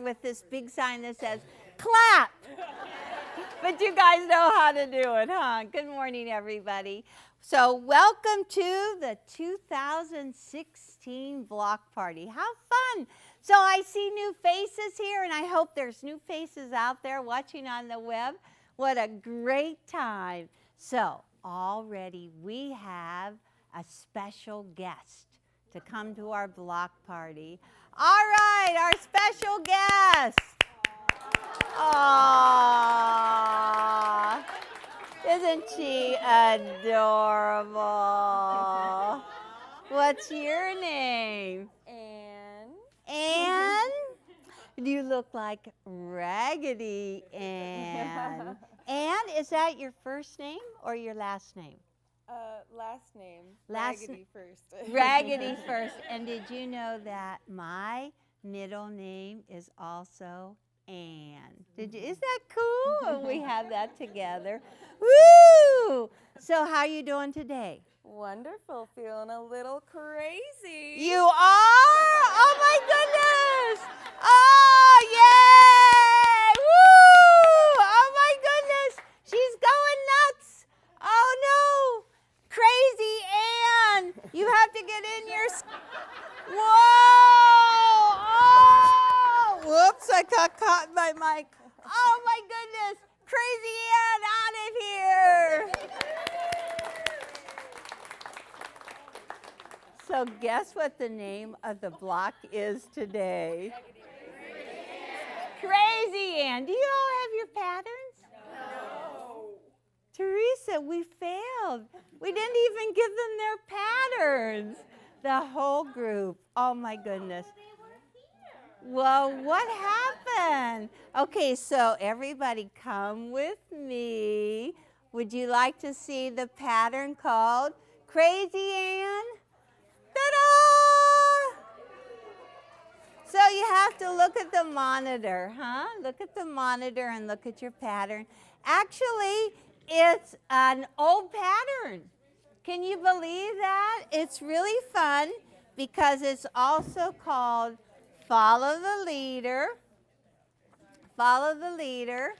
with this big sign that says, clap. But you guys know how to do it, huh? Good morning, everybody. So welcome to the 2016 block party. How fun. So I see new faces here, and I hope there's new faces out there watching on the web. What a great time. So already we have a special guest to come to our block party. All right, our special guest. Aww, isn't she adorable? What's your name? Anne. Anne? You look like Raggedy Ann. Anne, is that your first name or your last name? Last name. Raggedy first. Raggedy first. And did you know that my middle name is also Anne? Is that cool? We have that together. Woo! So how you doing today? Wonderful. Feeling a little crazy. You are? Oh my goodness! Oh, yay! Woo! Oh my goodness! She's going nuts! Oh no! Crazy Anne! You have to get in your... Whoa! Oh! Whoops, I got caught by my... Oh my goodness! Crazy Anne, out of here! So guess what the name of the block is today? Crazy Ann. Do you all have your patterns? No. Teresa, we failed. We didn't even give them their patterns. The whole group. Oh my goodness. Well, what happened? Okay, so everybody come with me. Would you like to see the pattern called Crazy Ann? Ta-da! So you have to look at the monitor, huh? Look at the monitor and look at your pattern. Actually, it's an old pattern. Can you believe that? It's really fun because it's also called Follow the Leader. Follow the Leader.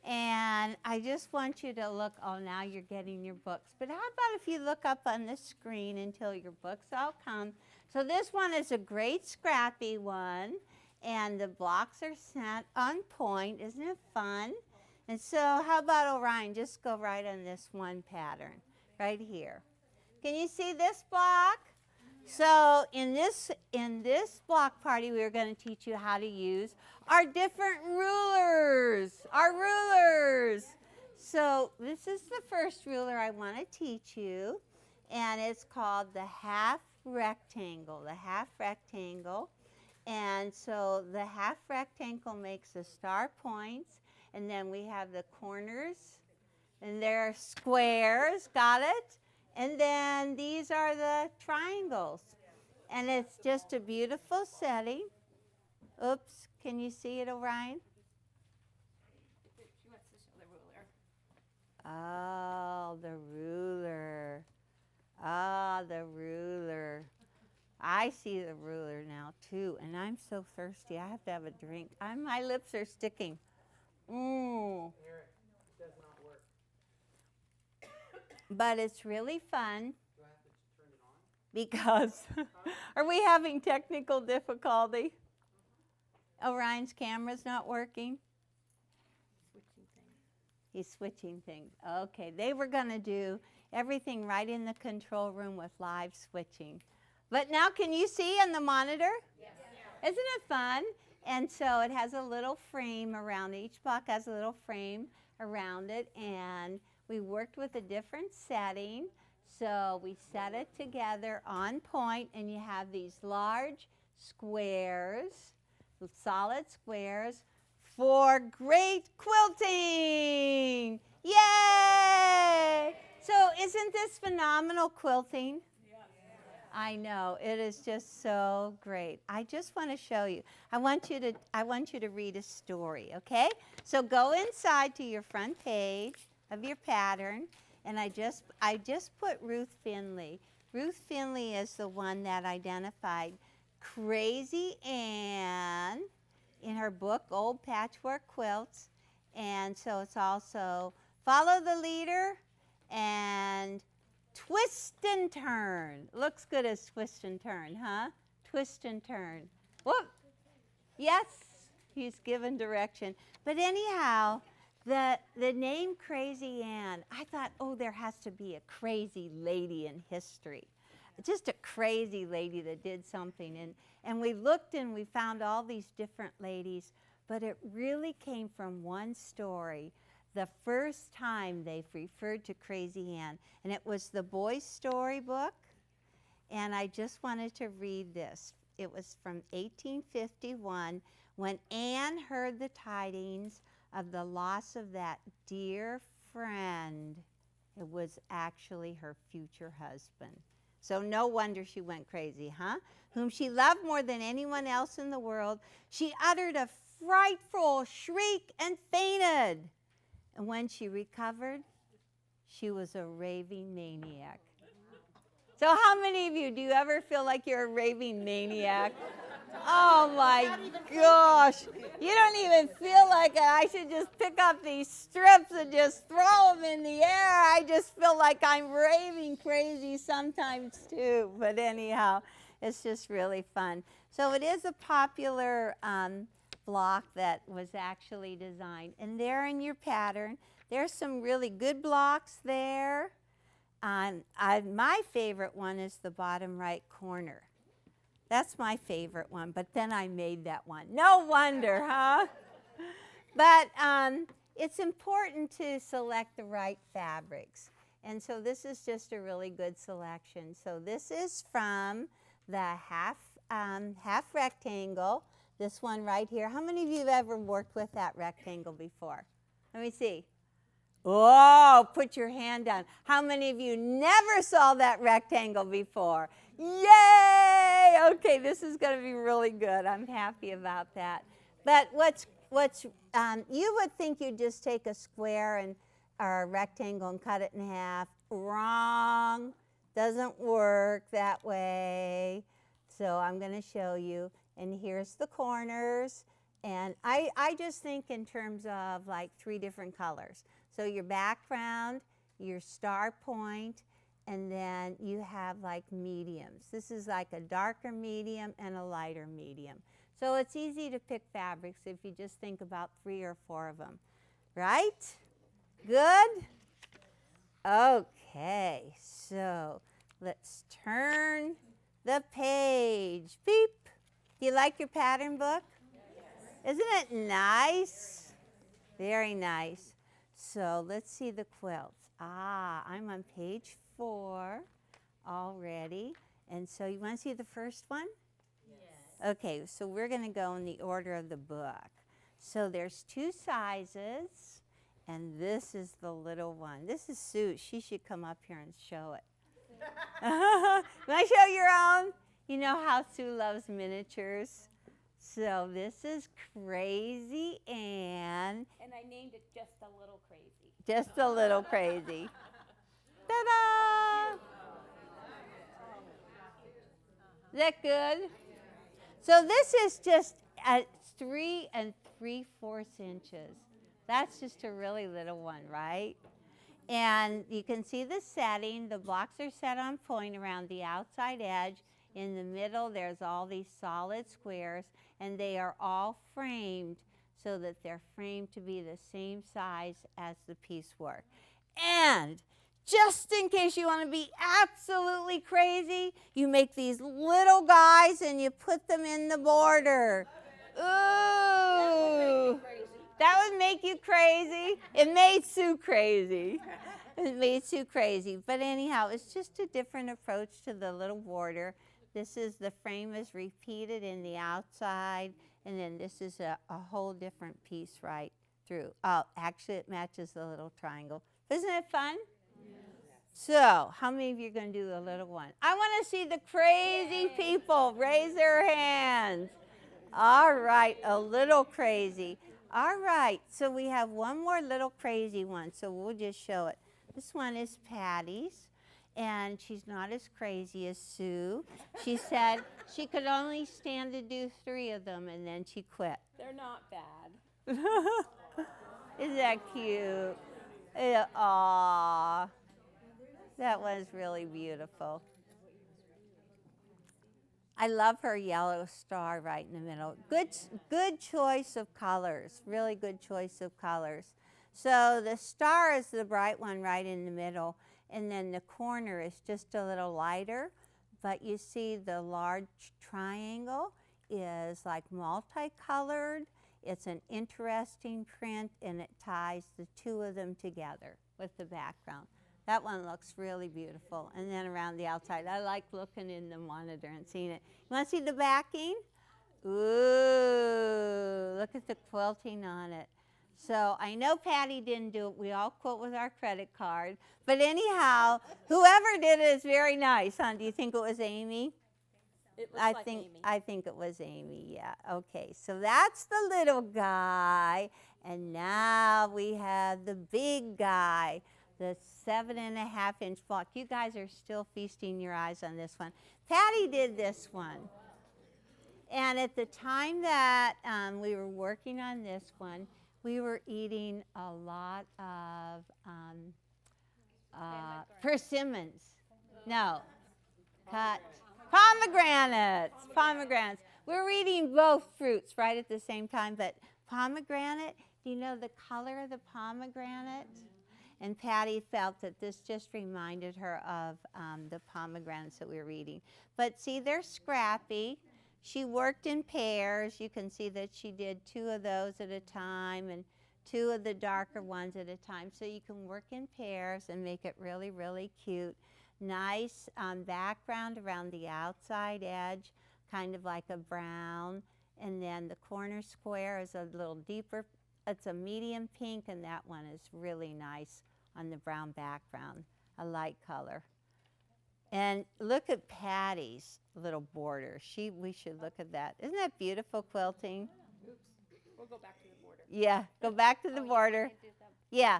And I just want you to look, oh, now you're getting your books. But how about if you look up on the screen until your books all come? So this one is a great scrappy one, and the blocks are set on point. Isn't it fun? And so how about Orion? Just go right on this one pattern, right here. Can you see this block? So in this block party, we are going to teach you how to use our different rulers, our rulers. So this is the first ruler I want to teach you, and it's called the half rectangle, And so the half rectangle makes the star points, and then we have the corners, and they're squares, got it? And then these are the triangles. And it's just a beautiful setting. Oops, can you see it, Orion? She wants to show the ruler. Oh, the ruler. Ah, the ruler. I see the ruler now, too. And I'm so thirsty. I have to have a drink. My lips are sticking. Mmm. But it's really fun because, are we having technical difficulty? Orion's camera's not working? He's switching things. Okay, they were going to do everything right in the control room with live switching. But now can you see on the monitor? Yes. Isn't it fun? And so it has a little frame around it. Each block has a little frame around it, and we worked with a different setting, so we set it together on point, and you have these large squares, solid squares, for great quilting. Yay! So isn't this phenomenal quilting? I know, it is just so great. I just want to show you. I want you to read a story, okay? So go inside to your front page of your pattern, and I just put Ruth Finley. Ruth Finley is the one that identified Crazy Ann in her book, Old Patchwork Quilts. And so it's also follow the leader and twist and turn. Looks good as twist and turn, huh? Twist and turn. Whoop. Yes, he's given direction. But anyhow, the name Crazy Ann, I thought, oh, there has to be a crazy lady in history. Just a crazy lady that did something. And we looked and we found all these different ladies, but it really came from one story. The first time they've referred to Crazy Ann, and it was the boys' storybook, and I just wanted to read this. It was from 1851, when Anne heard the tidings of the loss of that dear friend. It was actually her future husband. So no wonder she went crazy, huh? Whom she loved more than anyone else in the world. She uttered a frightful shriek and fainted. And when she recovered, she was a raving maniac. So how many of you, do you ever feel like you're a raving maniac? Oh my gosh. You don't even feel like it. I should just pick up these strips and just throw them in the air. I just feel like I'm raving crazy sometimes too. But anyhow, it's just really fun. So it is a popular block that was actually designed. And there in your pattern, there's some really good blocks there. My favorite one is the bottom right corner. That's my favorite one, but then I made that one. No wonder, huh? But it's important to select the right fabrics. And so this is just a really good selection. So this is from the half rectangle, this one right here. How many of you have ever worked with that rectangle before? Let me see. Oh, put your hand down. How many of you never saw that rectangle before? Yay! Okay, this is going to be really good. I'm happy about that. But you would think you'd just take a square or a rectangle and cut it in half. Wrong. Doesn't work that way. So I'm going to show you. And here's the corners. And I just think in terms of like 3 different colors. So your background, your star point, and then you have like mediums. This is like a darker medium and a lighter medium. So it's easy to pick fabrics if you just think about 3 or 4 of them. Right? Good? Okay, so let's turn the page. Beep. Do you like your pattern book? Yes. Isn't it nice? Very nice. So let's see the quilts. I'm on page 4 already. And so you want to see the first one? Yes. Okay, so we're going to go in the order of the book. So there's 2 sizes, and this is the little one. This is Sue. She should come up here and show it. Want to show your own? You know how Sue loves miniatures? So this is Crazy Ann. And I named it Just a Little Crazy. Just a little crazy. Ta-da! Is that good? So this is just at 3 3/4 inches. That's just a really little one, right? And you can see the setting. The blocks are set on point around the outside edge. In the middle, there's all these solid squares, and they are all framed so that they're framed to be the same size as the piecework. And just in case you want to be absolutely crazy, you make these little guys and you put them in the border. Ooh! That would make you crazy. It made Sue crazy. It made Sue crazy. But anyhow, it's just a different approach to the little border. This is the frame is repeated in the outside, and then this is a whole different piece right through. Oh, actually it matches the little triangle. Isn't it fun? Yes. So, how many of you are going to do the little one? I want to see the crazy people raise their hands. All right, a little crazy. All right, so we have one more little crazy one, so we'll just show it. This one is Patty's, and she's not as crazy as Sue. She said she could only stand to do 3 of them, and then she quit. They're not bad. Isn't that cute? Yeah, aw. That was really beautiful. I love her yellow star right in the middle. Good choice of colors. Really good choice of colors. So the star is the bright one right in the middle, and then the corner is just a little lighter. But you see the large triangle is like multicolored. It's an interesting print, and it ties the two of them together with the background. That one looks really beautiful. And then around the outside, I like looking in the monitor and seeing it. You want to see the backing? Ooh, look at the quilting on it. So I know Patty didn't do it. We all quilt with our credit card. But anyhow, whoever did it is very nice, huh? Do you think it was Amy? It looks like Amy. I think it was Amy, yeah. Okay, so that's the little guy. And now we have the big guy, the 7.5-inch block. You guys are still feasting your eyes on this one. Patty did this one. And at the time that we were working on this one, we were eating a lot of persimmons. No, cut. Pomegranates. We're eating both fruits right at the same time, but pomegranate, do you know the color of the pomegranate? And Patty felt that this just reminded her of the pomegranates that we were eating. But see, they're scrappy. She worked in pairs. You can see that she did 2 of those at a time and 2 of the darker ones at a time. So you can work in pairs and make it really, really cute. Nice background around the outside edge, kind of like a brown. And then the corner square is a little deeper. It's a medium pink, and that one is really nice on the brown background, a light color. And look at Patty's little border. We should look at that. Isn't that beautiful quilting? Oops. We'll go back to the border. Yeah, go back to the border. Yeah,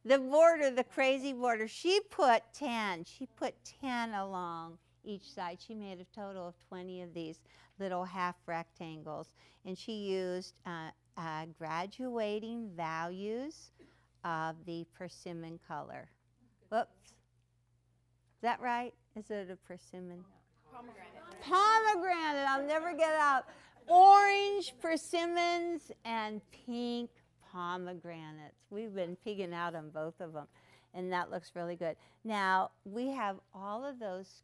the border, the crazy border. She put 10 along each side. She made a total of 20 of these little half rectangles. And she used graduating values of the persimmon color. Whoops. Is that right? Is it a persimmon? Pomegranate. I'll never get out. Orange persimmons and pink pomegranates. We've been pigging out on both of them, and that looks really good. Now, we have all of those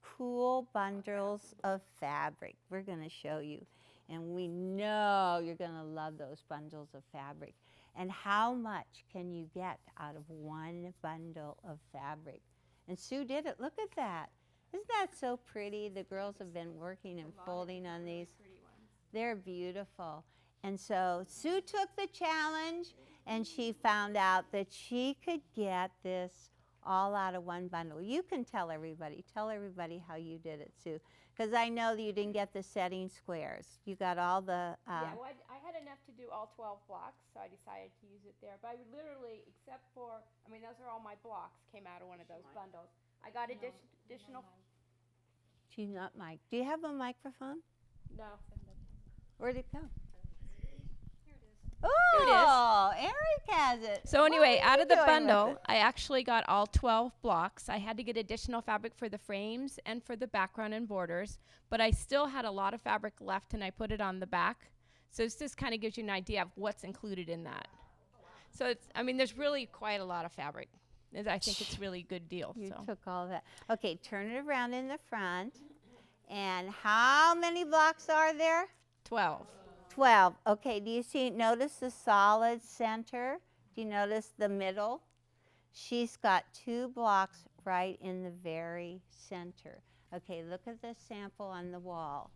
cool bundles of fabric we're going to show you, and we know you're going to love those bundles of fabric. And how much can you get out of one bundle of fabric? And Sue did it. Look at that. Isn't that so pretty? The girls have been working and folding on these. They're beautiful. And so Sue took the challenge, and she found out that she could get this all out of one bundle. You can tell everybody how you did it, Sue, because I know that you didn't get the setting squares. You got all the... yeah, well, I had enough to do all 12 blocks, so I decided to use it there. But I would literally, except for, I mean, those are all my blocks, came out of one of those bundles. I got additional... She's not mic. Do you have a microphone? No. Where'd it go? Here it is. Oh, Eric has it. So anyway, What are out you of the doing with bundle, it? I actually got all 12 blocks. I had to get additional fabric for the frames and for the background and borders, but I still had a lot of fabric left, and I put it on the back. So this just kind of gives you an idea of what's included in that. So it's, I mean, there's really quite a lot of fabric. I think it's really a good deal. You So. took all that. Okay, turn it around in the front. And how many blocks are there? 12. 12. Okay, do you see, notice the solid center? Do you notice the middle? She's got 2 blocks right in the very center. Okay, look at the sample on the wall.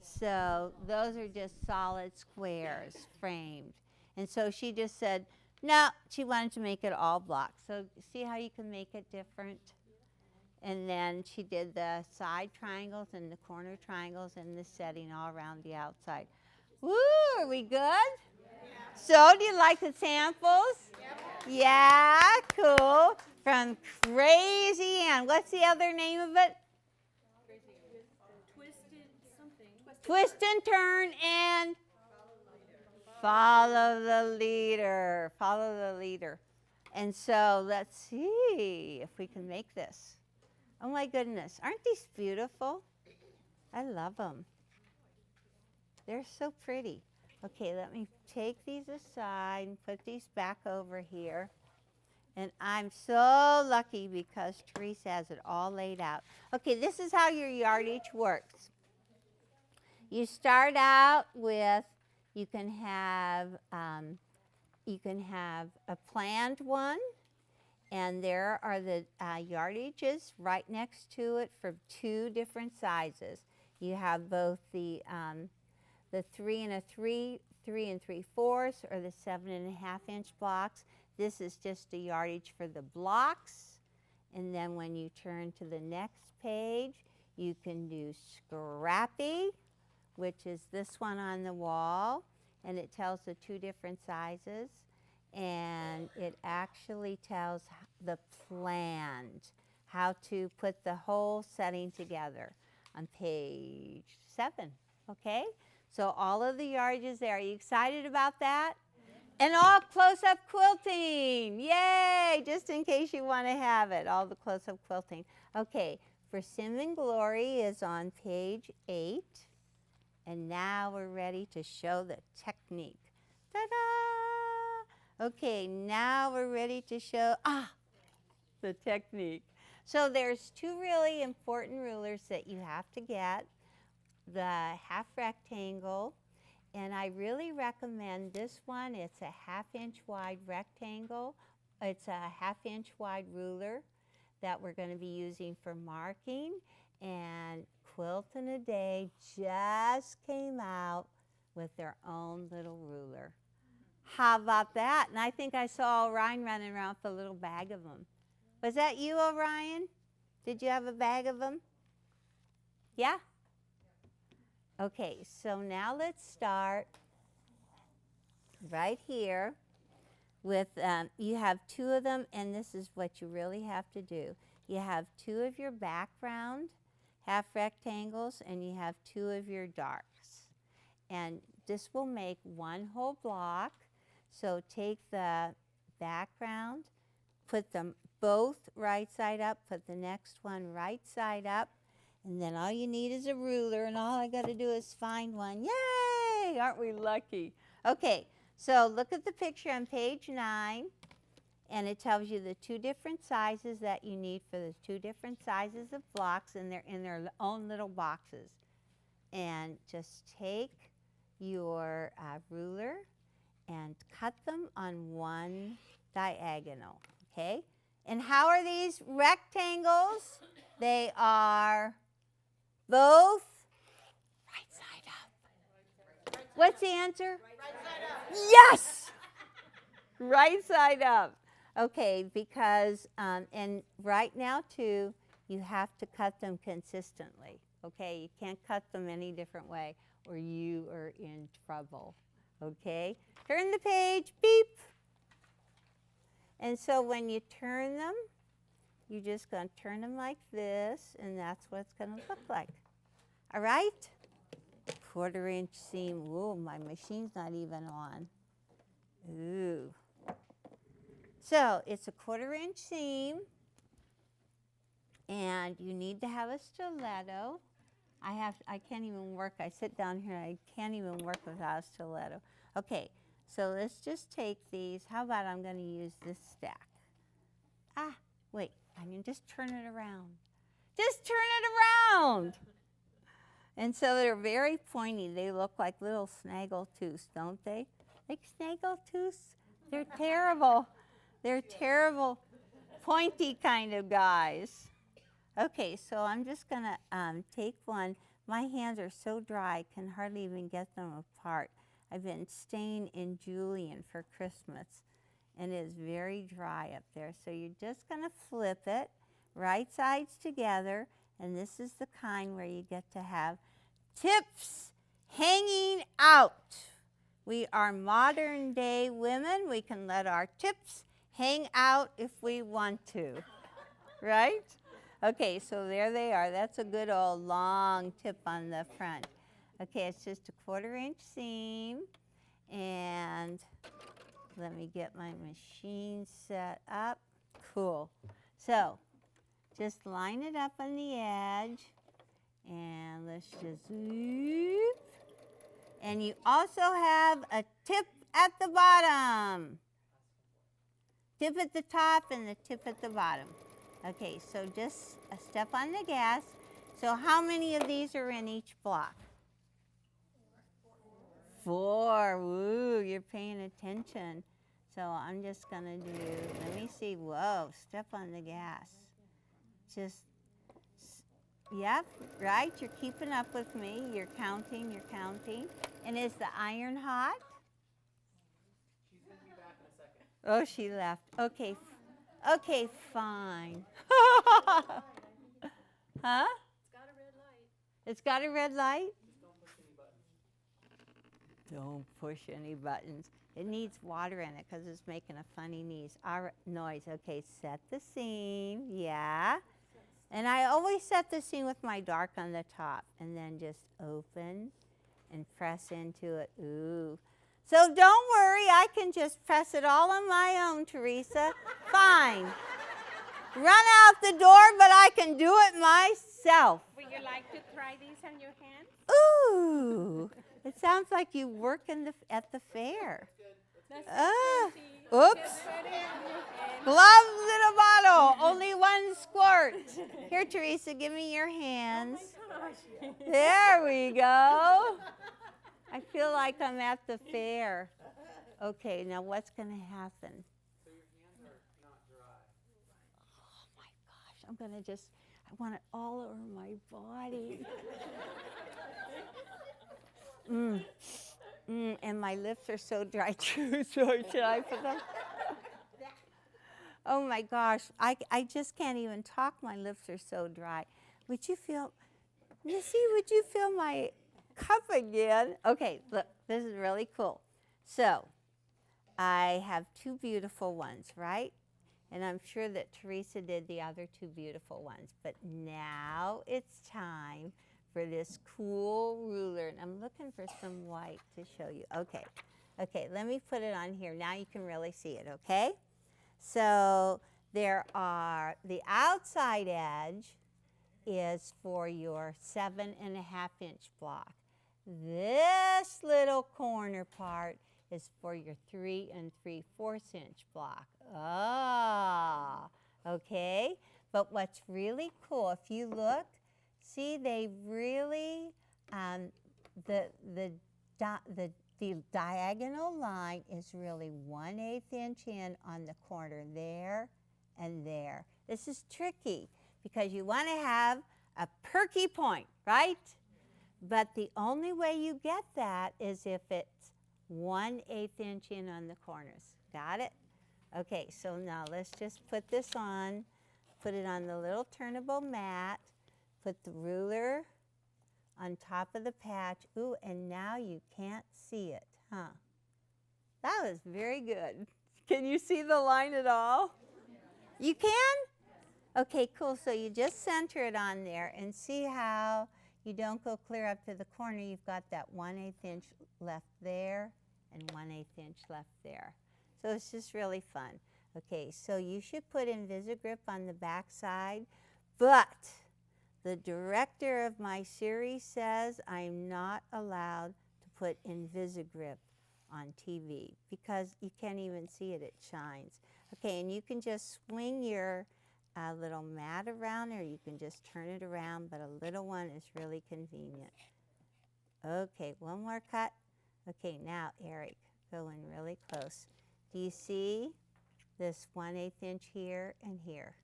So those are just solid squares framed. And so she just said, no, she wanted to make it all blocks. So see how you can make it different? And then she did the side triangles and the corner triangles and the setting all around the outside. Woo, are we good? Yeah. So do you like the samples? Yeah, cool. From Crazy Ann. What's the other name of it? Twisted something. Twist and Turn and Follow the leader. Follow the leader. And so let's see if we can make this. Oh my goodness. Aren't these beautiful? I love them. They're so pretty. Okay, let me take these aside and put these back over here. And I'm so lucky because Teresa has it all laid out. Okay, this is how your yardage works. You start out with, you can have a planned one, and there are the yardages right next to it for two different sizes. You have both the 3 3/4 or the 7.5-inch blocks. This is just the yardage for the blocks. And then when you turn to the next page, you can do scrappy, which is this one on the wall, and it tells the two different sizes, and it actually tells the planned, how to put the whole setting together on page 7, okay? So all of the yardages there. Are you excited about that? And all close-up quilting. Yay! Just in case you want to have it, all the close-up quilting. Okay, for Sim and Glory is on page 8. And now we're ready to show the technique. Ta-da! Okay, now we're ready to show, the technique. So there's two really important rulers that you have to get. The half rectangle, and I really recommend this one. It's a 1/2-inch wide rectangle. It's a 1/2-inch wide ruler that we're going to be using for marking. And Quilt in a Day just came out with their own little ruler. How about that? And I think I saw Orion running around with a little bag of them. Was that you, Orion? Did you have a bag of them? Yeah? Okay, so now let's start right here with, you have two of them, and this is what you really have to do. You have two of your background half rectangles, and you have two of your darks. And this will make one whole block. So take the background, put them both right side up, put the next one right side up, and then all you need is a ruler, and all I got to do is find one. Yay! Aren't we lucky? Okay, so look at the picture on page 9, and it tells you the two different sizes that you need for the two different sizes of blocks, and they're in their own little boxes. And just take your ruler and cut them on one diagonal, okay? And how are these rectangles? They are both right side up. What's the answer? Right side up. Yes! Right side up. Okay, because, and right now too, you have to cut them consistently. Okay, you can't cut them any different way or you are in trouble. Okay, turn the page, beep. And so when you turn them, you're just going to turn them like this, and that's what it's going to look like. All right? 1/4-inch seam. Ooh, my machine's not even on. Ooh. So it's a 1/4-inch seam, and you need to have a stiletto. I can't even work. I sit down here, I can't even work without a stiletto. Okay, so let's just take these. How about I'm going to use this stack? Wait, I can just turn it around. Just turn it around. And so they're very pointy. They look like little snaggletooths, don't they? Like snaggletooths? They're terrible. They're terrible, pointy kind of guys. Okay, so I'm just going to take one. My hands are so dry, I can hardly even get them apart. I've been staying in Julian for Christmas, and it is very dry up there. So you're just going to flip it, right sides together, and this is the kind where you get to have tips hanging out. We are modern day women. We can let our tips hang out if we want to, right? Okay, so there they are. That's a good old long tip on the front. Okay, it's just a 1/4-inch seam, And let me get my machine set up. Cool. So just line it up on the edge. And let's just zoop. And you also have a tip at the bottom. Tip at the top and the tip at the bottom. Okay, so just a step on the gas. So how many of these are in each block? 4. Woo, you're paying attention. So I'm just going to do, let me see. Whoa, step on the gas. Just, yep, right. You're keeping up with me. You're counting, you're counting. And is the iron hot? She's going to be back in a second. Oh, she left. Okay. Okay, fine. Huh? It's got a red light. It's got a red light? Just don't push any buttons. Don't push any buttons. It needs water in it because it's making a funny noise. Okay, set the seam. Yeah. And I always set the seam with my dark on the top. And then just open and press into it. Ooh. So don't worry, I can just press it all on my own, Teresa. Fine. Run out the door, but I can do it myself. Would you like to try these on your hands? Ooh, it sounds like you work at the fair. That's Oops. Put it on your hand. Gloves in a bottle, only one squirt. Here, Teresa, give me your hands. Gosh. There we go. I feel like I'm at the fair. Okay, now what's going to happen? So your hands are not dry. Oh my gosh, I'm going to I want it all over my body. And my lips are so dry too, so should I put them? Oh my gosh, I just can't even talk. My lips are so dry. Would you feel my cup again? Okay, look, this is really cool. So, I have 2 beautiful ones, right? And I'm sure that Teresa did the other 2 beautiful ones. But now it's time for this cool ruler. And I'm looking for some white to show you. Okay, let me put it on here. Now you can really see it, okay? So there are, the outside edge is for your 7.5-inch block. This little corner part is for your 3 3/4-inch block. Ah, okay. But what's really cool, if you look, see they really, the diagonal line is really 1/8 inch in on the corner there and there. This is tricky because you want to have a perky point, right? But the only way you get that is if it's 1/8 inch in on the corners. Got it? Okay, so now let's just put this on. Put it on the little turnable mat. Put the ruler on top of the patch. Ooh, and now you can't see it, huh? That was very good. Can you see the line at all? You can? Okay, cool. So you just center it on there and see how you don't go clear up to the corner. You've got that 1/8 inch left there and 1/8 inch left there. So it's just really fun. Okay, so you should put Invisigrip on the back side, but the director of my series says I'm not allowed to put Invisigrip on TV because you can't even see it, it shines. Okay, and you can just swing your little mat around, or you can just turn it around, but a little one is really convenient. Okay, one more cut. Okay, now Eric, go in really close. Do you see this 1/8 inch here and here?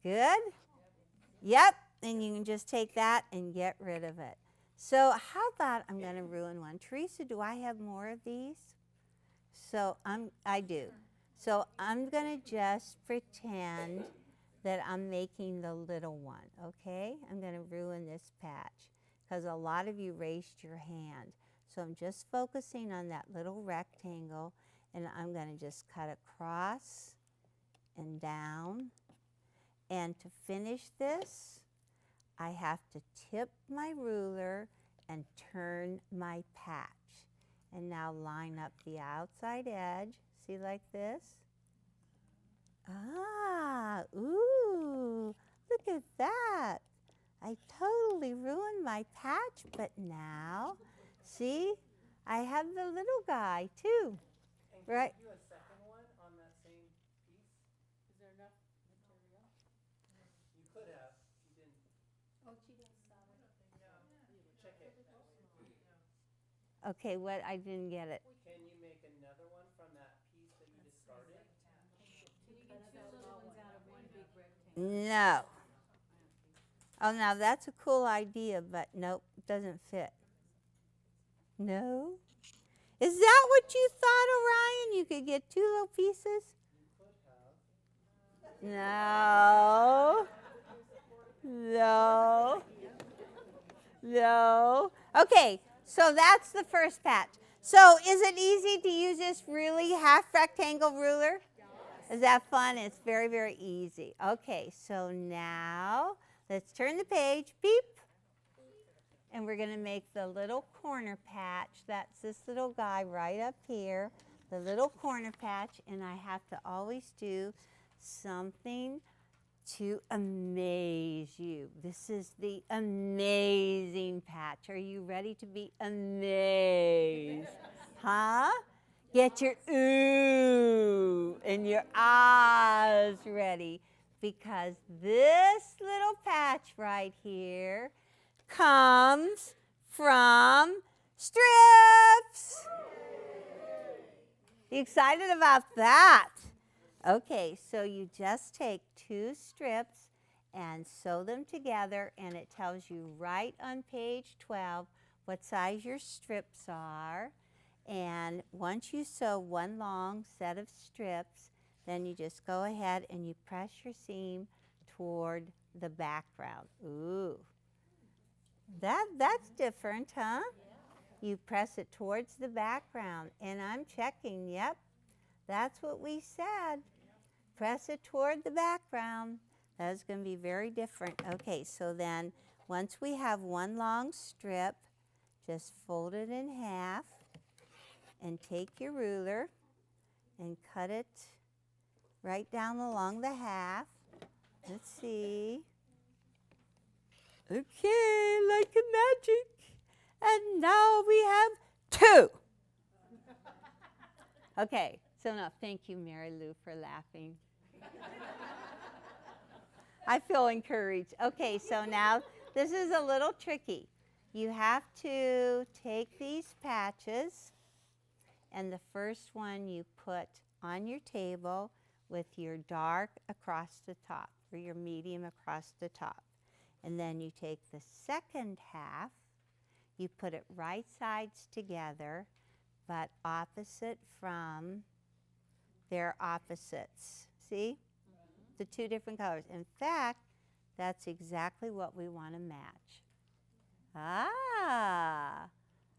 Good? Yep, and you can just take that and get rid of it. So how about, I'm going to ruin one. Teresa, do I have more of these? So I do. So I'm going to just pretend that I'm making the little one, okay? I'm going to ruin this patch because a lot of you raised your hand. So I'm just focusing on that little rectangle, and I'm going to just cut across and down. And to finish this, I have to tip my ruler and turn my patch. And now line up the outside edge. See, like this? Ah, ooh, look at that. I totally ruined my patch, but now, see, I have the little guy too. And can Right. you do a second one on that same piece? Is there enough material? You could have. You didn't. Oh, she didn't saw it. Check it. Okay, what? I didn't get it. Can you make another one from that piece that you discarded? No. Oh, now that's a cool idea, but nope, doesn't fit. No? Is that what you thought, Orion? You could get two little pieces? You could have. No. No. No. Okay, so that's the first patch. So is it easy to use this really half rectangle ruler? Is that fun? It's very, very easy. Okay, so now let's turn the page. Beep. And we're going to make the little corner patch. That's this little guy right up here, the little corner patch. And I have to always do something to amaze you. This is the amazing patch. Are you ready to be amazed? Huh? Get your ooh and your ahs ready, because this little patch right here comes from strips. You excited about that? Okay, so you just take 2 strips and sew them together, and it tells you right on page 12 what size your strips are. And once you sew one long set of strips, then you just go ahead and you press your seam toward the background. Ooh, that's different, huh? You press it towards the background, and I'm checking, yep, that's what we said. Press it toward the background. That is going to be very different. Okay, so then once we have one long strip, just fold it in half and take your ruler and cut it right down along the half. Let's see. Okay, like a magic. And now we have 2. Okay, so now thank you, Mary Lou, for laughing. I feel encouraged. Okay, so now this is a little tricky. You have to take these patches, and the first one you put on your table with your dark across the top, or your medium across the top. And then you take the second half, you put it right sides together, but opposite from their opposites. See? The 2 different colors. In fact, that's exactly what we want to match. Ah,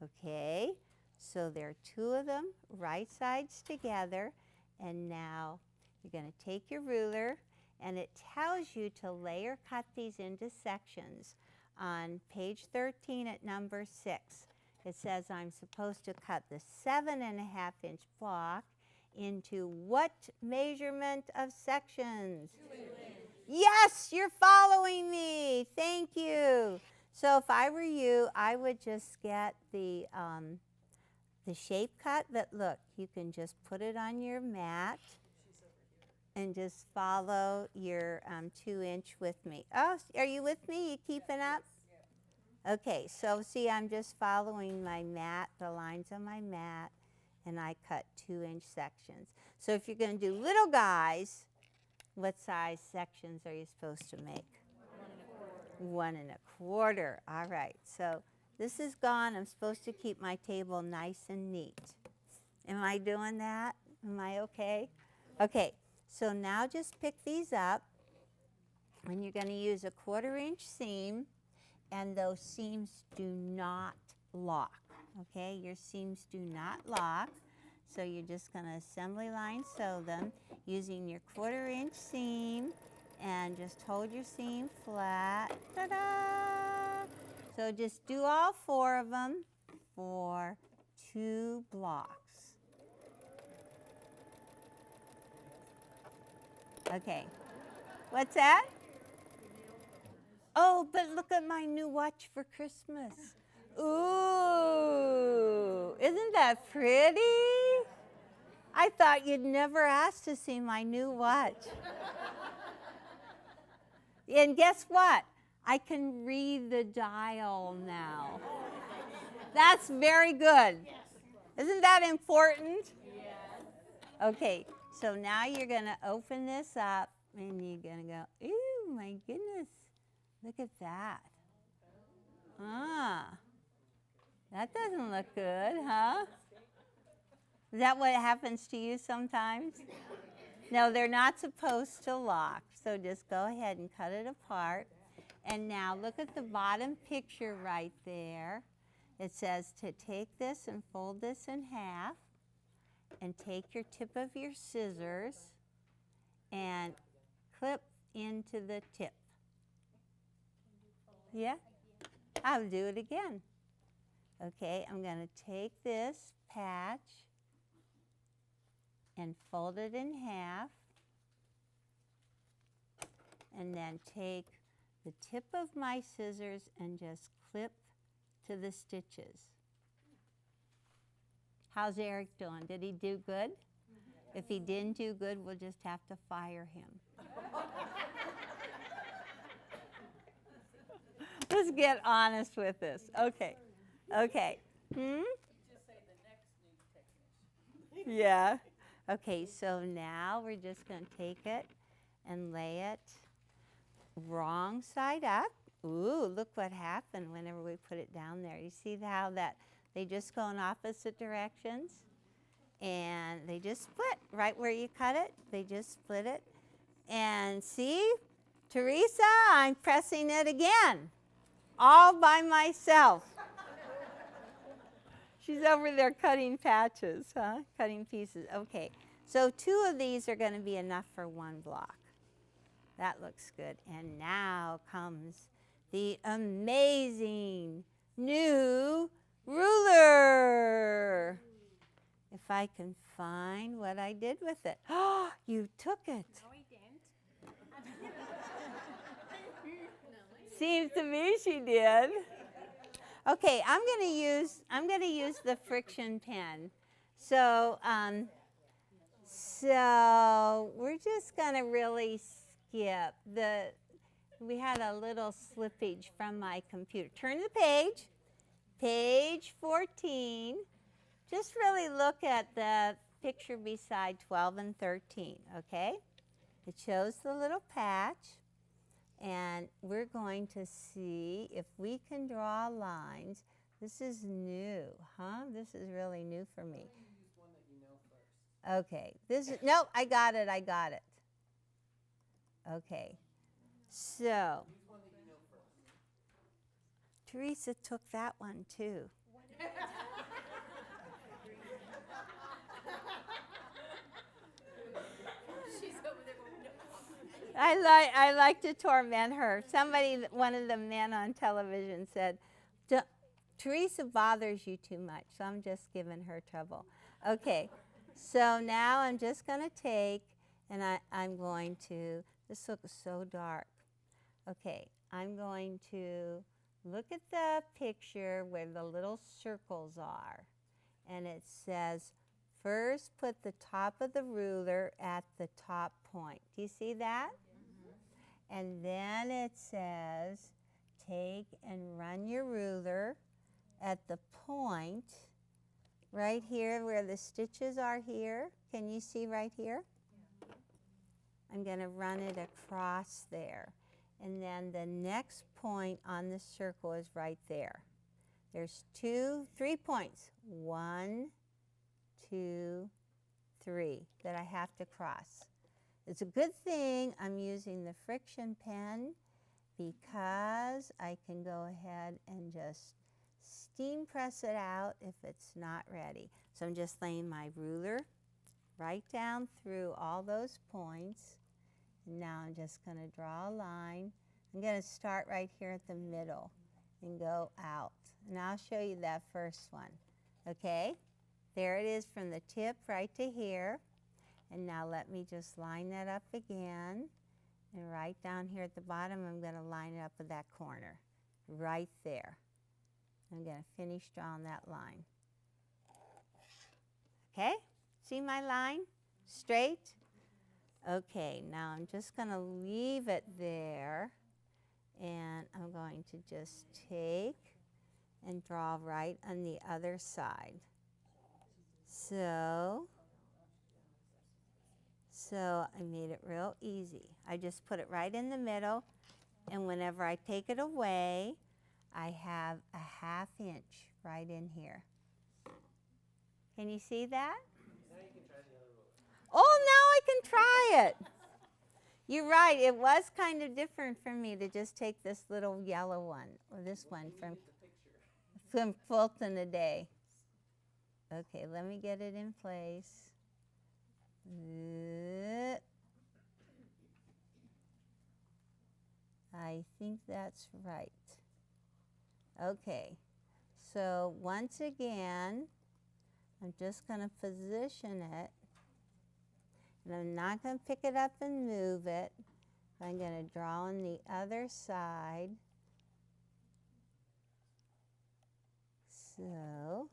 okay. So there are 2 of them, right sides together. And now you're going to take your ruler, and it tells you to layer cut these into sections. On page 13 at number 6, it says I'm supposed to cut the 7.5-inch block into what measurement of sections? 2 inches. Yes, you're following me. Thank you. So if I were you, I would just get the shape cut. But look, you can just put it on your mat and just follow your 2-inch with me. Oh, are you with me? You keeping up? Okay, so see, I'm just following my mat, the lines on my mat, and I cut 2-inch sections. So if you're going to do little guys, what size sections are you supposed to make? 1 1/4. All right, so this is gone. I'm supposed to keep my table nice and neat. Am I doing that? Am I okay? Okay, so now just pick these up, and you're going to use a 1/4-inch seam, and those seams do not lock. Okay, your seams do not lock. So you're just going to assembly line sew them using your 1/4-inch seam, and just hold your seam flat. Ta-da! So just do all 4 of them. 4, 2 blocks. Okay. What's that? Oh, but look at my new watch for Christmas. Ooh, isn't that pretty? I thought you'd never ask to see my new watch. And guess what? I can read the dial now. That's very good. Isn't that important? Okay, so now you're going to open this up and you're going to go, ooh, my goodness. Look at that. That doesn't look good, huh? Is that what happens to you sometimes? No, they're not supposed to lock. So just go ahead and cut it apart. And now look at the bottom picture right there. It says to take this and fold this in half and take your tip of your scissors and clip into the tip. Yeah? I'll do it again. Okay, I'm going to take this patch and fold it in half, and then take the tip of my scissors and just clip to the stitches. How's Eric doing? Did he do good? If he didn't do good, we'll just have to fire him. Let's get honest with this. Okay. Okay. Just say the next new technician. Yeah. Okay, so now we're just going to take it and lay it wrong side up. Ooh, look what happened whenever we put it down there. You see how that they just go in opposite directions? And they just split right where you cut it. They just split it. And see, Teresa, I'm pressing it again, all by myself. She's over there cutting patches, huh? Cutting pieces. Okay, so 2 of these are going to be enough for 1 block. That looks good. And now comes the amazing new ruler. If I can find what I did with it. Oh, you took it. No, I didn't. Seems to me she did. Okay, I'm going to use the friction pen. So we're just going to really skip we had a little slippage from my computer. Turn the page, page 14. Just really look at the picture beside 12 and 13, okay? It shows the little patch. And we're going to see if we can draw lines. This is new, huh? This is really new for me. Use one that you know first. Okay, no, I got it. Okay, so Use one that you know first. Teresa took that one too. She's over there going, no. I like to torment her. One of the men on television said, Teresa bothers you too much, so I'm just giving her trouble. Okay, so now I'm just going to take, and I'm going to, this looks so dark. Okay, I'm going to look at the picture where the little circles are, and it says, first put the top of the ruler at the top point. Do you see that? Mm-hmm. And then it says, take and run your ruler at the point right here where the stitches are here. Can you see right here? Yeah. I'm going to run it across there. And then the next point on the circle is right there. There's 3 points. 1, 2, 3 that I have to cross. It's a good thing I'm using the friction pen because I can go ahead and just steam press it out if it's not ready. So I'm just laying my ruler right down through all those points. And now I'm just going to draw a line. I'm going to start right here at the middle and go out. And I'll show you that first one. Okay, there it is from the tip right to here. And now let me just line that up again. And right down here at the bottom, I'm going to line it up with that corner. Right there. I'm going to finish drawing that line. Okay, see my line? Straight? Okay, now I'm just going to leave it there. And I'm going to just take and draw right on the other side. So I made it real easy. I just put it right in the middle, and whenever I take it away, I have a 1/2 inch right in here. Can you see that? Now you can try the other ruler. Oh, now I can try it. You're right, it was kind of different for me to just take this little yellow one, or this one from Quilt in a Day. Okay, let me get it in place. I think that's right. Okay, so once again, I'm just going to position it. And I'm not going to pick it up and move it. I'm going to draw on the other side. So,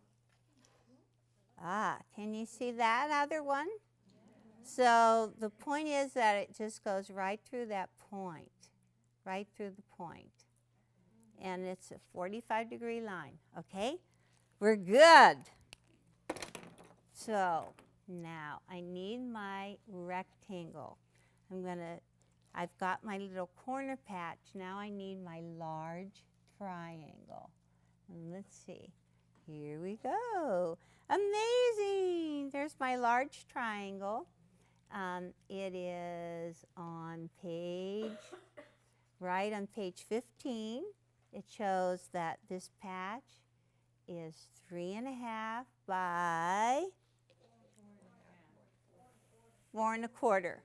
can you see that other one? So the point is that it just goes right through that point, right through the point. And it's a 45-degree line, okay? We're good. So now I need my rectangle. I've got my little corner patch. Now I need my large triangle. And let's see. Here we go. Amazing. There's my large triangle. It is on right on page 15. It shows that this patch is 3.5 by 4.25.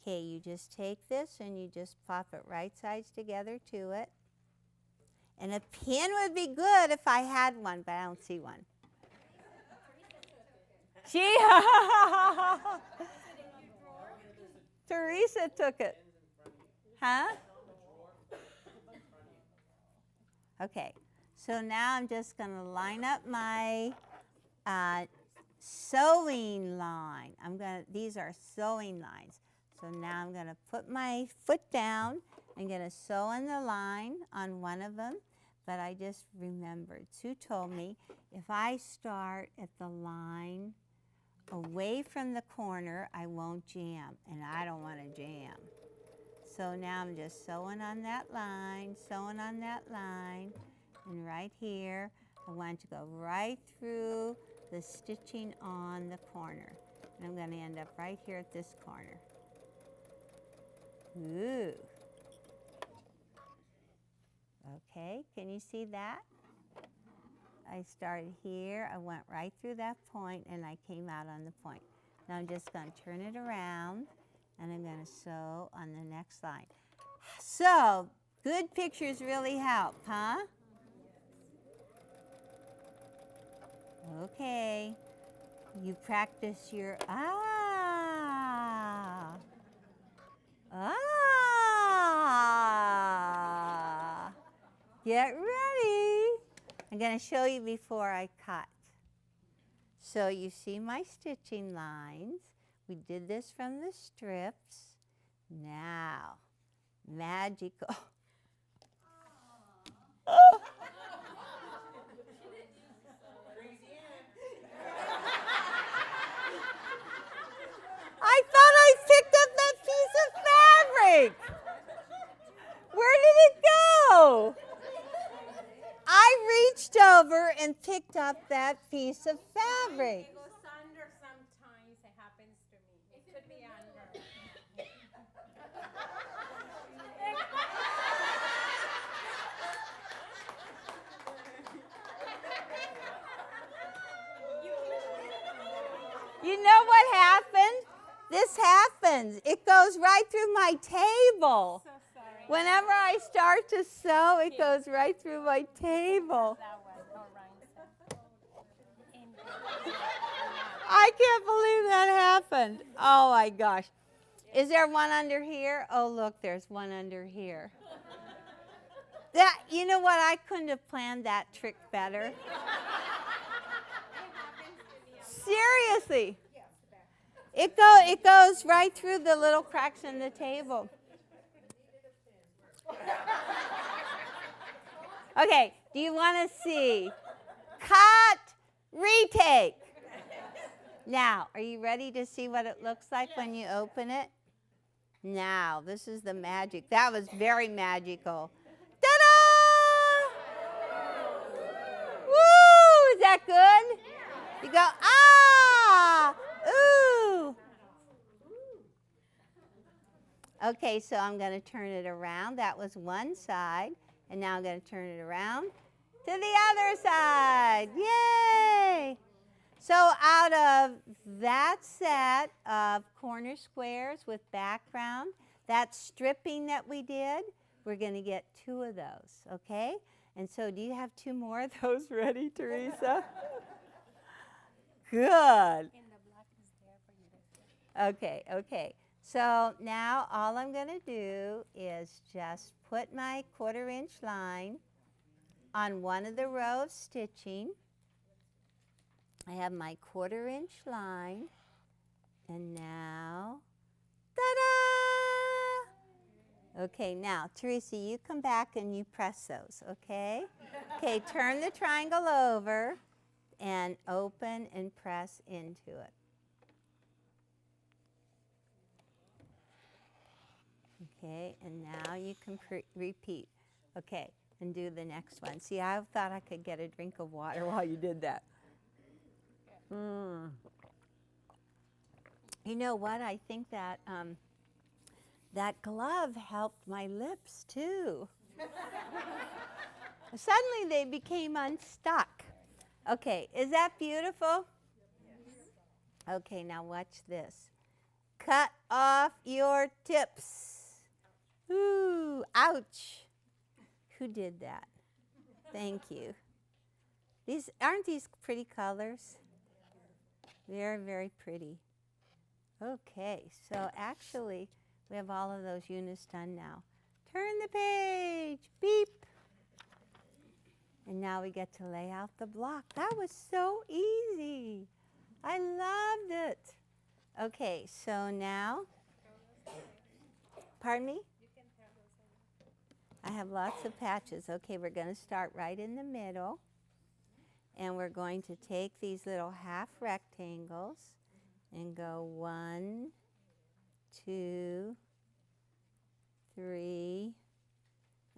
Okay, you just take this and you just pop it right sides together to it. And a pin would be good if I had one, but I don't see one. Teresa took it. Huh? Okay, so now I'm just going to line up my sewing line. These are sewing lines. So now I'm going to put my foot down. I'm going to sew in the line on one of them. But I just remembered, Sue told me, if I start at the line away from the corner, I won't jam, and I don't want to jam. So now I'm just sewing on that line, and right here, I want to go right through the stitching on the corner. And I'm going to end up right here at this corner. Ooh. Okay, can you see that? I started here, I went right through that point, and I came out on the point. Now I'm just going to turn it around, and I'm going to sew on the next line. So, good pictures really help, huh? Okay, you practice your Get ready. I'm going to show you before I cut. So you see my stitching lines. We did this from the strips. Now, magical. Oh. I thought I picked up that piece of fabric. Where did it go? I reached over and picked up that piece of fabric. It goes under sometimes. It happens to me. It could be under. You know what happened? This happens. It goes right through my table. So sorry. Whenever I start to sew, it goes right through my table. That one. All right. I can't believe that happened. Oh my gosh. Is there one under here? Oh, look, there's one under here. That, you know what? I couldn't have planned that trick better. Seriously. It goes right through the little cracks in the table. Okay, do you want to see? Cut, retake. Now, are you ready to see what it looks like when you open it? Now, this is the magic. That was very magical. Ta-da! Woo! Is that good? You go, ah! Ooh! Okay, so I'm going to turn it around. That was one side. And now I'm going to turn it around to the other side. Yay! So out of that set of corner squares with background, that stripping that we did, we're going to get 2 of those, okay? And so do you have 2 more of those ready, Teresa? Good. Okay, okay. So now all I'm going to do is just put my 1/4-inch line on one of the row of stitching. I have my 1/4-inch line, and now, ta-da! Okay, now, Teresa, you come back and you press those, okay? Okay, turn the triangle over and open and press into it. Okay, and now you can repeat. Okay, and do the next one. See, I thought I could get a drink of water while you did that. You know what? I think that that glove helped my lips too. Suddenly they became unstuck. Okay, is that beautiful? Okay, now watch this. Cut off your tips. Ooh, ouch. Who did that? Thank you. Aren't these pretty colors? Very, very pretty. Okay, so actually we have all of those units done now. Turn the page, beep. And now we get to lay out the block. That was so easy. I loved it. Okay, so now, pardon me? I have lots of patches. Okay, we're going to start right in the middle. And we're going to take these little half rectangles and go 1, 2, 3,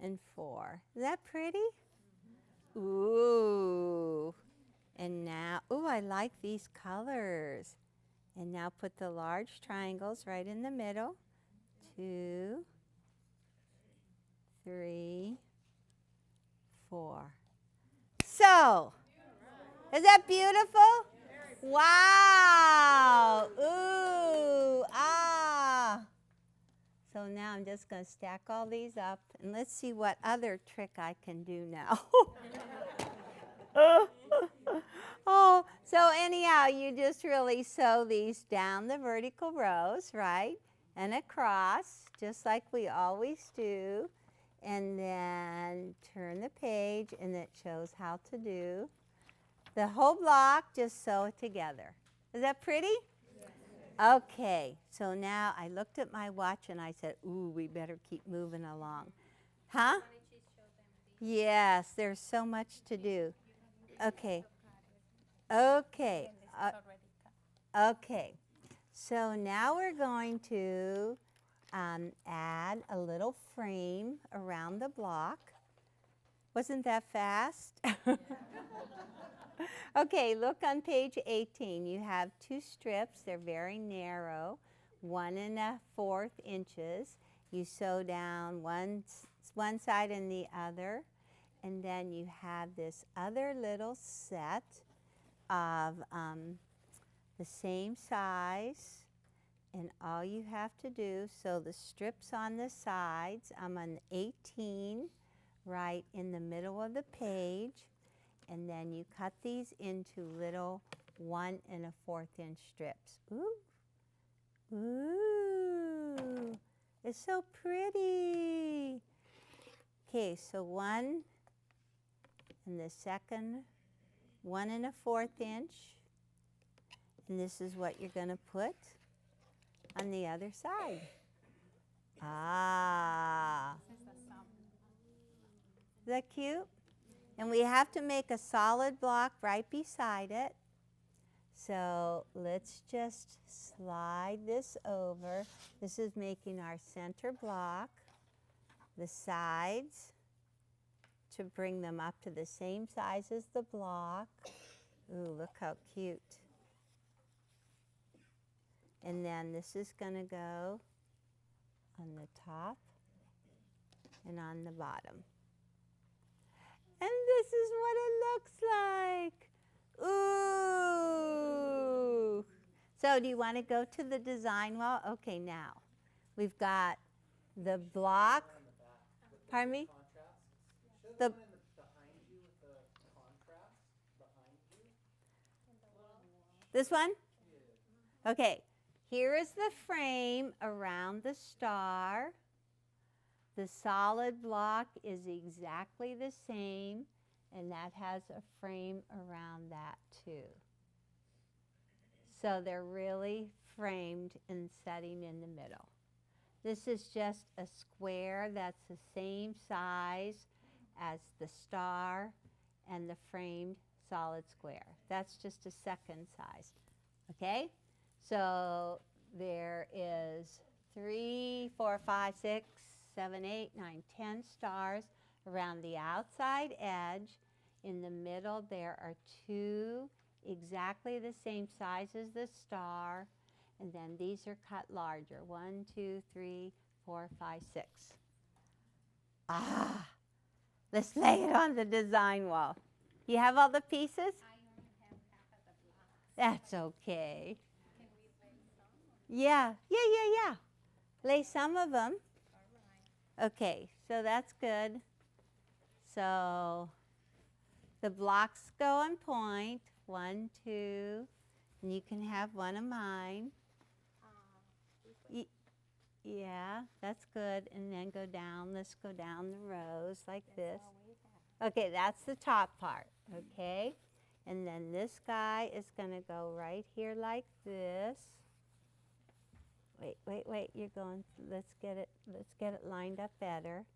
and 4. Is that pretty? Ooh. And now, ooh, I like these colors. And now put the large triangles right in the middle. 2, 3, 4. So, is that beautiful? Wow. Ooh, ah. So now I'm just going to stack all these up, and let's see what other trick I can do now. Oh, so anyhow, you just really sew these down the vertical rows, right? And across, just like we always do. And then turn the page, and it shows how to do the whole block. Just sew it together. Is that pretty? Yes. Okay, so now I looked at my watch and I said, ooh, we better keep moving along. Huh? Yes, there's so much to do. Okay. Okay. Okay. So now we're going to add a little frame around the block. Wasn't that fast? Okay, look on page 18. You have 2 strips. They're very narrow, 1 1/4 inches. You sew down one side and the other, and then you have this other little set of the same size. And all you have to do, so the strips on the sides, I'm on 18 right in the middle of the page. And then you cut these into little 1 1/4" strips. Ooh. Ooh. It's so pretty. Okay, so 1 and the second 1 1/4". And this is what you're going to put on the other side. Ah. Is that cute? And we have to make a solid block right beside it. So let's just slide this over. This is making our center block. The sides to bring them up to the same size as the block. Ooh, look how cute. And then this is going to go on the top and on the bottom. And this is what it looks like. Ooh. So do you want to go to the design wall? Okay, now we've got the block. Pardon me? Show the one behind you with the contrast behind you. This one? Okay, here is the frame around the star. The solid block is exactly the same, and that has a frame around that too. So they're really framed and setting in the middle. This is just a square that's the same size as the star and the framed solid square. That's just a second size, okay? So there is 3, 4, 5, 6, 7, 8, 9, 10 stars around the outside edge. In the middle there are 2 exactly the same size as the star, and then these are cut larger. 1, 2, 3, 4, 5, 6. Ah, let's lay it on the design wall. You have all the pieces? I only have half of the blocks. That's okay. Can we lay some? Yeah. Lay some of them. All right. Okay, so that's good. So the blocks go on point. 1, 2, and you can have one of mine. Yeah, that's good. And then go down. Let's go down the rows like this. Okay, that's the top part. Okay, and then this guy is going to go right here like this. Wait, you're going, let's get it lined up better.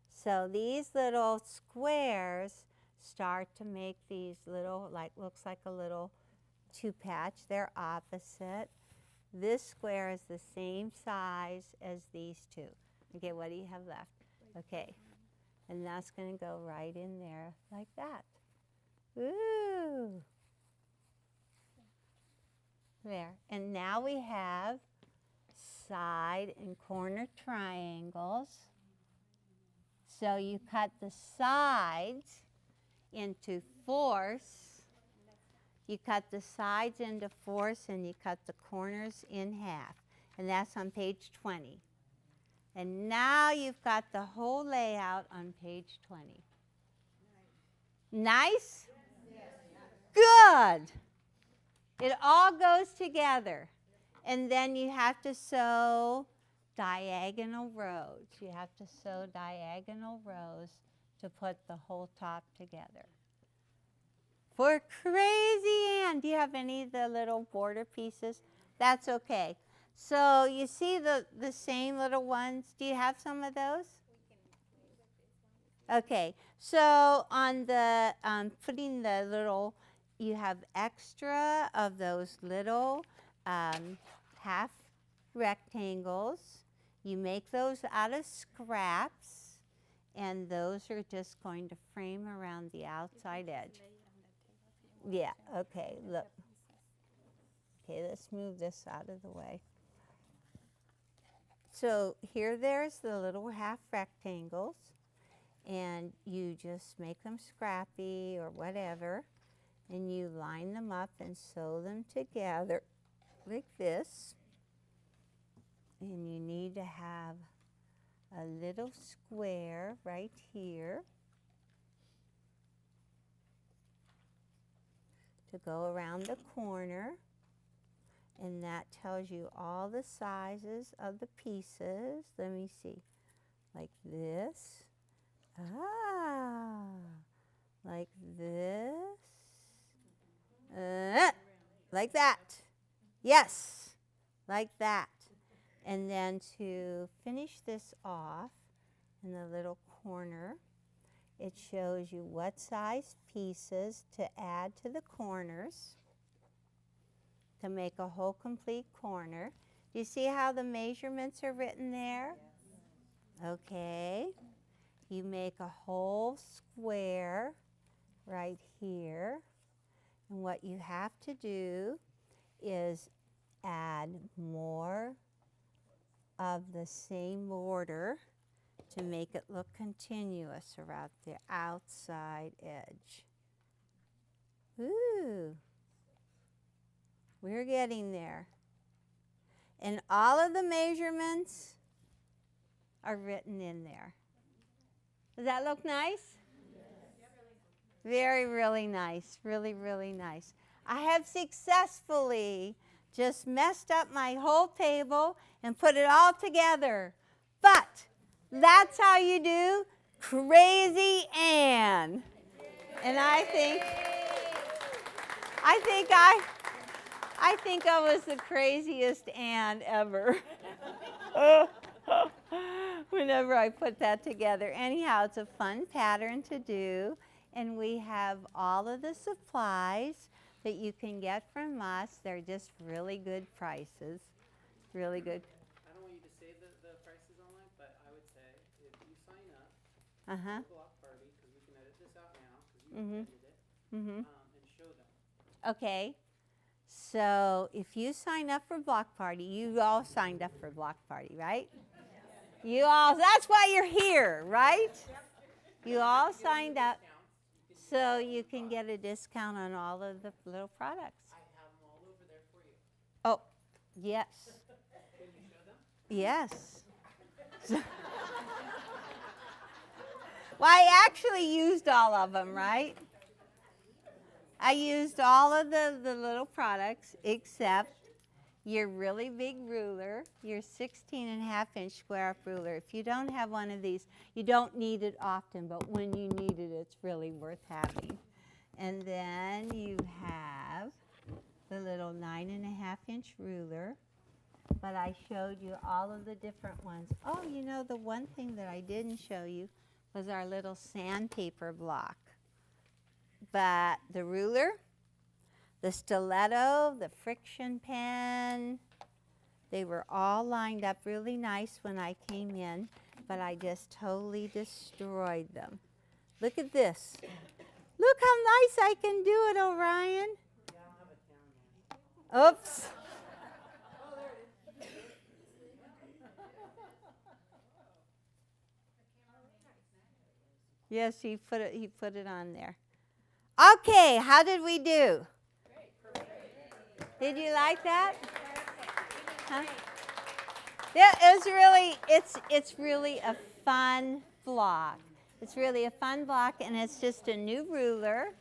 So these little squares start to make these little, looks like a little 2-patch. They're opposite. This square is the same size as these 2. Okay, what do you have left? Okay, and that's going to go right in there like that. Ooh. There, and now we have side and corner triangles. So you cut the sides into 4ths. You cut the sides into 4ths and you cut the corners in half. And that's on page 20. And now you've got the whole layout on page 20. Nice? Good. It all goes together. And then you have to sew diagonal rows. You have to sew diagonal rows to put the whole top together. For Crazy Ann, do you have any of the little border pieces? That's okay. So you see the same little ones? Do you have some of those? Okay, so on the putting the little, you have extra of those little half rectangles. You make those out of scraps, and those are just going to frame around the outside edge. Yeah, okay, look. Okay, let's move this out of the way. So here there's the little half rectangles, and you just make them scrappy or whatever, and you line them up and sew them together like this. And you need to have a little square right here to go around the corner. And that tells you all the sizes of the pieces. Let me see. Like this. Ah. Like this. Like that. Yes. Like that. And then to finish this off in the little corner, it shows you what size pieces to add to the corners to make a whole complete corner. Do you see how the measurements are written there? Okay. You make a whole square right here. And what you have to do is add more of the same border to make it look continuous around the outside edge. Ooh. We're getting there. And all of the measurements are written in there. Does that look nice? Very, really nice. Really, really nice. I have successfully just messed up my whole table and put it all together. But that's how you do Crazy Ann. And I think I was the craziest Ann ever. Whenever I put that together. Anyhow, it's a fun pattern to do. And we have all of the supplies that you can get from us. They're just really good prices. Really good. I don't want you to say the prices online, but I would say if you sign up Uh-huh. for the block party, because we can edit this out now, because you edited it, Mm-hmm. and show them. Okay. So if you sign up for Block Party, you all signed up for Block Party, right? You all, that's why you're here, right? You all signed up so you can get a discount on all of the little products. I have them all over there for you. Oh, yes. Can you show them? Yes. Well, I actually used all of them, right? I used all of the little products except your really big ruler, your 16.5-inch square up ruler. If you don't have one of these, you don't need it often, but when you need it, it's really worth having. And then you have the little 9.5-inch ruler, but I showed you all of the different ones. Oh, you know, the one thing that I didn't show you was our little sandpaper block. But the ruler, the stiletto, the friction pen, they were all lined up really nice when I came in, but I just totally destroyed them. Look at this. Look how nice I can do it, Orion. Yeah, I don't have a camera. Oops. Oh, there it is. Yes, he put it on there. Okay, how did we do? Did you like that? Huh? Yeah, it's really a fun block. It's really a fun block, and it's just a new ruler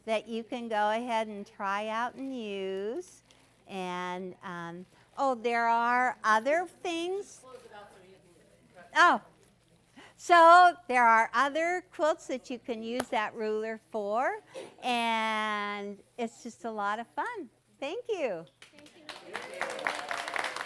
that you can go ahead and try out and use. And there are other things. Oh. So there are other quilts that you can use that ruler for, and it's just a lot of fun. Thank you. Thank you.